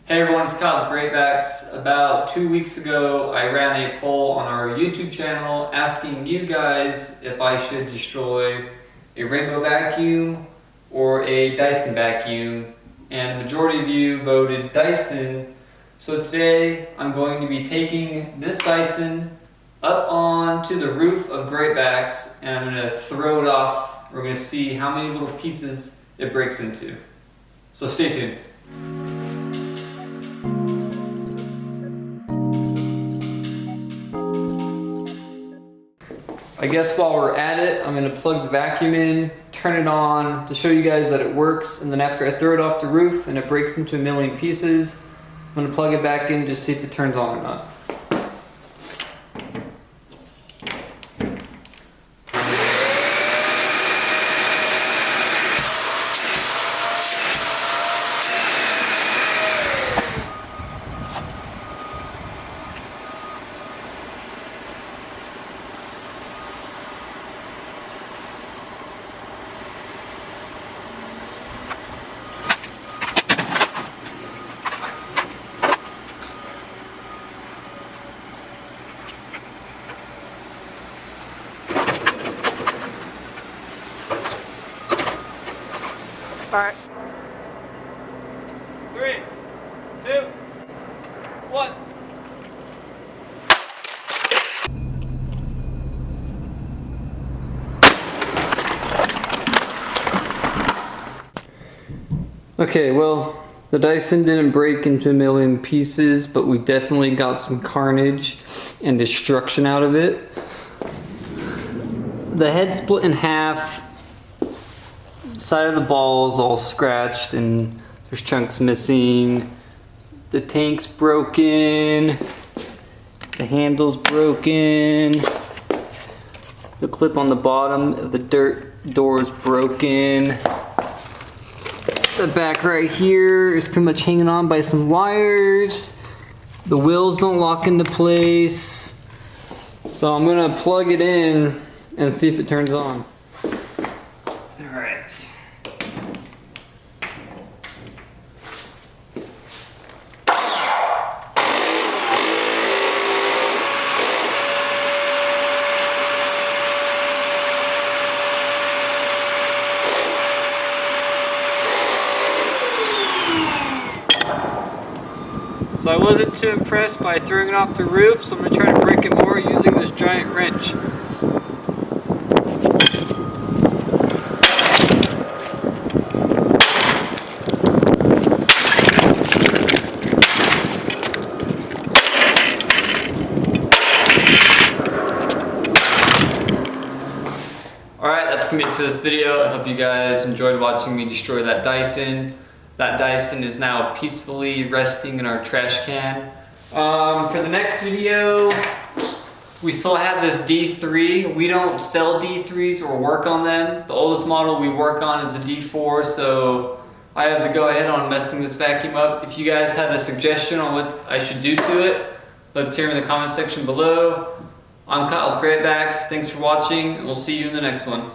Hey everyone, it's Kyle with Greatbacks. About 2 weeks ago, I ran a poll on our YouTube channel asking you guys if I should destroy a rainbow vacuum or a Dyson vacuum, and the majority of you voted Dyson. So today, I'm going to be taking this Dyson up onto the roof of Greatbacks, and I'm going to throw it off. We're going to see how many little pieces it breaks into. So stay tuned. I guess while we're at it, I'm going to plug the vacuum in, turn it on to show you guys that it works, and then after I throw it off the roof and it breaks into a million pieces, I'm going to plug it back in to see if it turns on or not. All right. 3, 2, 1. Okay, well, the Dyson didn't break into a million pieces, but we definitely got some carnage and destruction out of it. The head split in half. Side of the ball is all scratched and there's chunks missing. The tank's broken. The handle's broken. The clip on the bottom of the dirt door is broken. The back right here is pretty much hanging on by some wires. The wheels don't lock into place. So I'm gonna plug it in and see if it turns on. Alright. So I wasn't too impressed by throwing it off the roof, so I'm going to try to break it more using this giant wrench. Alright, that's going to be it for this video. I hope you guys enjoyed watching me destroy that Dyson. That Dyson is now peacefully resting in our trash can. For the next video, we still have this D3. We don't sell D3s or work on them. The oldest model we work on is the D4, so I have the go ahead on messing this vacuum up. If you guys have a suggestion on what I should do to it, let's hear in the comment section below. I'm Kyle with Greatbacks. Thanks for watching, and we'll see you in the next one.